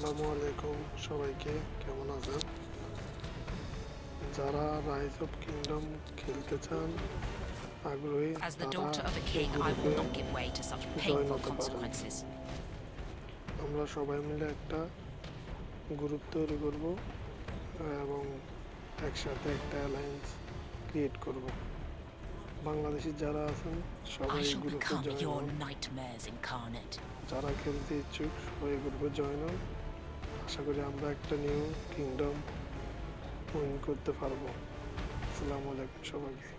আসসালামু আলাইকুম সবাইকে, কেমন আছেন? যারা রাইজ অফ কিংডম খেলতে চান আগ্রহী As the তারা daughter of a এই king, I will গ্রুপে not give way to such join painful হতে পারেন। consequences. আমরা সবাই মিলে একটা গ্রুপ তৈরি করব এবং একসাথে একটা অ্যালায়েন্স ক্রিয়েট করব। বাংলাদেশি যারা আছেন I সবাই এই shall গ্রুপে become জয়েন your হন। nightmares incarnate. যারা খেলতে ইচ্ছুক সবাই এই গ্রুপে জয়েন হন। আশা করি আমরা একটা নিউ কিংডম উইন করতে পারবো। আসসালামু আলাইকুম সবাইকে।